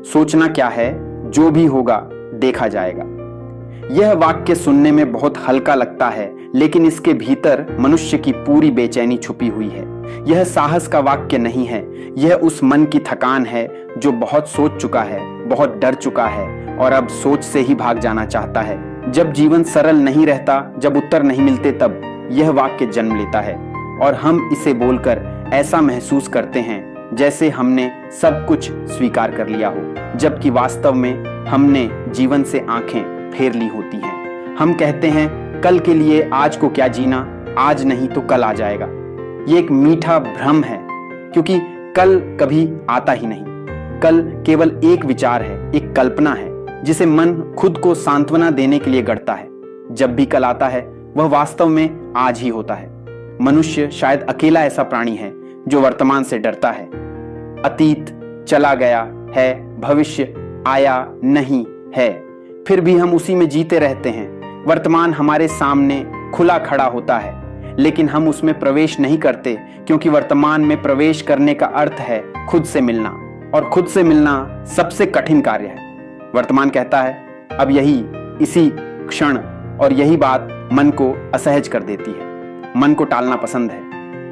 सोचना क्या है, जो भी होगा देखा जाएगा। यह वाक्य सुनने में बहुत हल्का लगता है, लेकिन इसके भीतर मनुष्य की पूरी बेचैनी छुपी हुई है। यह साहस का वाक्य नहीं है, यह उस मन की थकान है जो बहुत सोच चुका है, बहुत डर चुका है और अब सोच से ही भाग जाना चाहता है। जब जीवन सरल नहीं रहता, जब उत्तर नहीं मिलते, तब यह वाक्य जन्म लेता है और हम इसे बोलकर ऐसा महसूस करते हैं जैसे हमने सब कुछ स्वीकार कर लिया हो, जबकि वास्तव में हमने जीवन से आंखें फेर ली होती हैं। हम कहते हैं कल के लिए आज को क्या जीना, आज नहीं तो कल आ जाएगा। ये एक मीठा भ्रम है, क्योंकि कल कभी आता ही नहीं। कल केवल एक विचार है, एक कल्पना है जिसे मन खुद को सांत्वना देने के लिए गढ़ता है। जब भी कल आता है वह वास्तव में आज ही होता है। मनुष्य शायद अकेला ऐसा प्राणी है जो वर्तमान से डरता है। अतीत चला गया है, भविष्य आया नहीं है, फिर भी हम उसी में जीते रहते हैं। वर्तमान हमारे सामने खुला खड़ा होता है, लेकिन हम उसमें प्रवेश नहीं करते, क्योंकि वर्तमान में प्रवेश करने का अर्थ है खुद से मिलना, और खुद से मिलना सबसे कठिन कार्य है। वर्तमान कहता है अब यही, इसी क्षण, और यही बात मन को असहज कर देती है। मन को टालना पसंद है।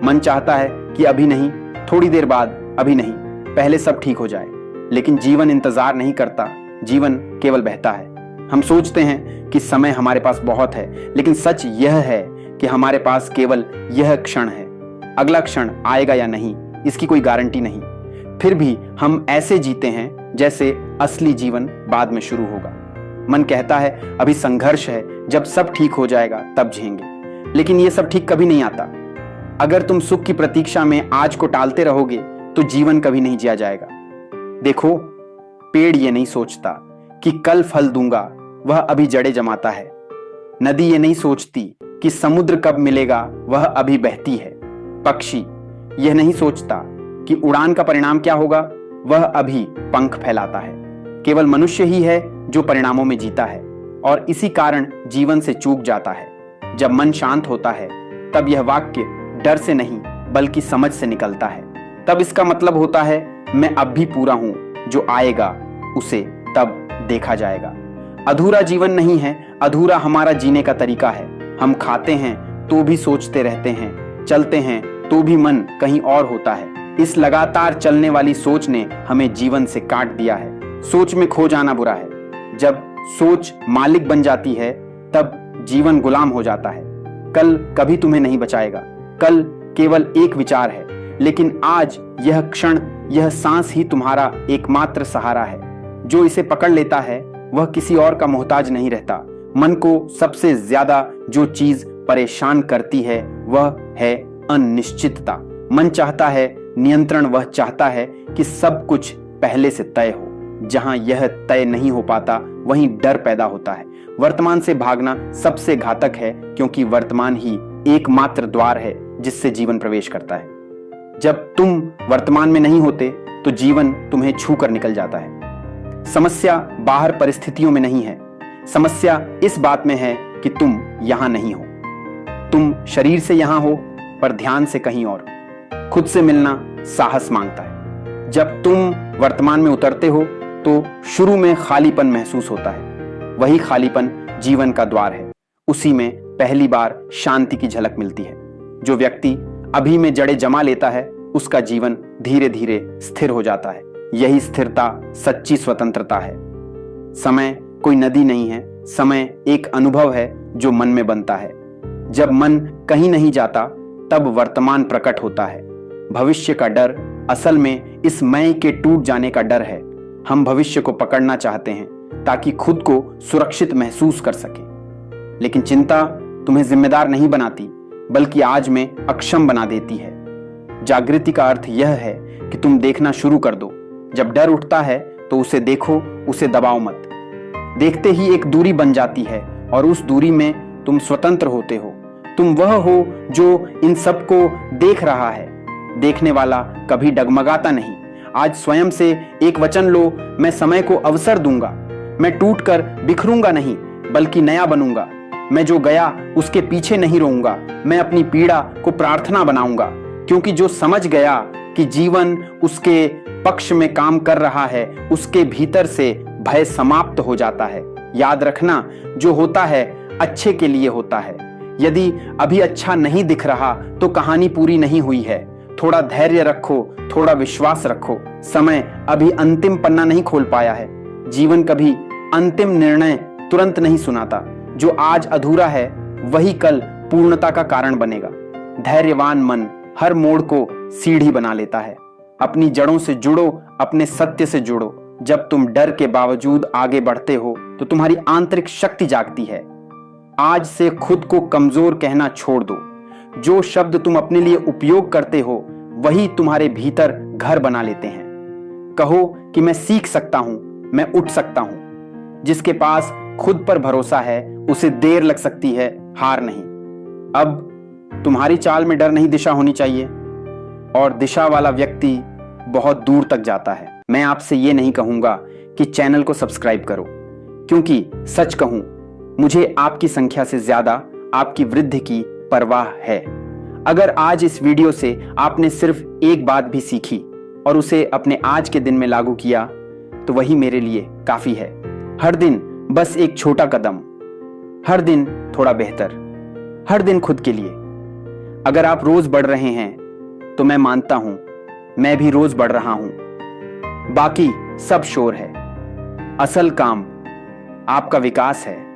मन चाहता है कि अभी नहीं, थोड़ी देर बाद, अभी नहीं, पहले सब ठीक हो जाए। लेकिन जीवन इंतजार नहीं करता, जीवन केवल बहता है। हम सोचते हैं कि समय हमारे पास बहुत है, लेकिन सच यह है कि हमारे पास केवल यह क्षण है। अगला क्षण आएगा या नहीं, इसकी कोई गारंटी नहीं। फिर भी हम ऐसे जीते हैं जैसे असली जीवन बाद में शुरू होगा। मन कहता है अभी संघर्ष है, जब सब ठीक हो जाएगा तब जिएंगे। लेकिन यह सब ठीक कभी नहीं आता। अगर तुम सुख की प्रतीक्षा में आज को टालते रहोगे तो जीवन कभी नहीं जिया जाएगा। देखो, पेड़ ये नहीं सोचता कि कल फल दूंगा, वह अभी जड़ें जमाता है। नदी ये नहीं सोचती कि समुद्र कब मिलेगा, वह अभी बहती है। पक्षी यह नहीं सोचता कि उड़ान का परिणाम क्या होगा, वह अभी पंख फैलाता है। केवल मनुष्य ही है जो परिणामों में जीता है, और इसी कारण जीवन से चूक जाता है। जब मन शांत होता है तब यह वाक्य डर से नहीं बल्कि समझ से निकलता है। तब इसका मतलब होता है मैं अब भी पूरा हूं, जो आएगा उसे तब देखा जाएगा। अधूरा जीवन नहीं है, अधूरा हमारा जीने का तरीका है। हम खाते हैं तो भी सोचते रहते हैं, चलते हैं तो भी मन कहीं और होता है। इस लगातार चलने वाली सोच ने हमें जीवन से काट दिया है। सोच में खो जाना बुरा है। जब सोच मालिक बन जाती है तब जीवन गुलाम हो जाता है। कल कभी तुम्हें नहीं बचाएगा। कल केवल एक विचार है, लेकिन आज यह क्षण, यह सांस ही तुम्हारा एकमात्र सहारा है। जो इसे पकड़ लेता है वह किसी और का मोहताज नहीं रहता। मन को सबसे ज्यादा जो चीज परेशान करती है वह है अनिश्चितता। मन चाहता है नियंत्रण, वह चाहता है कि सब कुछ पहले से तय हो। जहां यह तय नहीं हो पाता वहीं डर पैदा होता है। वर्तमान से भागना सबसे घातक है, क्योंकि वर्तमान ही एकमात्र द्वार है जिससे जीवन प्रवेश करता है। जब तुम वर्तमान में नहीं होते तो जीवन तुम्हें छू कर निकल जाता है। समस्या बाहर परिस्थितियों में नहीं है, समस्या इस बात में है कि तुम यहां नहीं हो। तुम शरीर से यहां हो पर ध्यान से कहीं और। खुद से मिलना साहस मांगता है। जब तुम वर्तमान में उतरते हो तो शुरू में खालीपन महसूस होता है। वही खालीपन जीवन का द्वार है। उसी में पहली बार शांति की झलक मिलती है। जो व्यक्ति अभी में जड़ें जमा लेता है उसका जीवन धीरे धीरे स्थिर हो जाता है। यही स्थिरता सच्ची स्वतंत्रता है। समय कोई नदी नहीं है, समय एक अनुभव है जो मन में बनता है। जब मन कहीं नहीं जाता तब वर्तमान प्रकट होता है। भविष्य का डर असल में इस मैं के टूट जाने का डर है। हम भविष्य को पकड़ना चाहते हैं ताकि खुद को सुरक्षित महसूस कर सकें, लेकिन चिंता तुम्हें जिम्मेदार नहीं बनाती बल्कि आज में अक्षम बना देती है। जागृति का अर्थ यह है कि तुम देखना शुरू कर दो। जब डर उठता है तो उसे देखो, उसे दबाओ मत। देखते ही एक दूरी बन जाती है और उस दूरी में तुम स्वतंत्र होते हो। तुम वह हो जो इन सब को देख रहा है। देखने वाला कभी डगमगाता नहीं। आज स्वयं से एक वचन लो, मैं समय को अवसर दूंगा। मैं टूटकर बिखरूंगा नहीं बल्कि नया बनूंगा। मैं जो गया उसके पीछे नहीं रोऊंगा। मैं अपनी पीड़ा को प्रार्थना बनाऊंगा, क्योंकि जो समझ गया कि जीवन उसके पक्ष में काम कर रहा है उसके भीतर से भय समाप्त हो जाता है। याद रखना, जो होता है अच्छे के लिए होता है। यदि अभी अच्छा नहीं दिख रहा तो कहानी पूरी नहीं हुई है। थोड़ा धैर्य रखो, थोड़ा विश्वास रखो। समय अभी अंतिम पन्ना नहीं खोल पाया है। जीवन कभी अंतिम निर्णय तुरंत नहीं सुनाता। जो आज अधूरा है वही कल पूर्णता का कारण बनेगा। धैर्यवान मन हर मोड़ को सीढ़ी बना लेता है। अपनी जड़ों से जुड़ो, अपने सत्य से जुड़ो। जब तुम डर के बावजूद आगे बढ़ते हो तो तुम्हारी आंतरिक शक्ति जागती है। आज से खुद को कमजोर कहना छोड़ दो। जो शब्द तुम अपने लिए उपयोग करते हो वही तुम्हारे भीतर घर बना लेते हैं। कहो कि मैं सीख सकता हूं, मैं उठ सकता हूं। जिसके पास खुद पर भरोसा है उसे देर लग सकती है, हार नहीं। अब तुम्हारी चाल में डर नहीं, दिशा होनी चाहिए। और दिशा वाला व्यक्ति बहुत दूर तक जाता है। मैं आपसे ये नहीं कहूंगा कि चैनल को सब्सक्राइब करो, क्योंकि सच कहूं मुझे आपकी संख्या से ज्यादा आपकी वृद्धि की परवाह है। अगर आज इस वीडियो से आपने सिर्फ एक बात भी सीखी और उसे अपने आज के दिन में लागू किया तो वही मेरे लिए काफी है। हर दिन बस एक छोटा कदम, हर दिन थोड़ा बेहतर, हर दिन खुद के लिए। अगर आप रोज बढ़ रहे हैं तो मैं मानता हूं मैं भी रोज बढ़ रहा हूं। बाकी सब शोर है। असल काम आपका विकास है।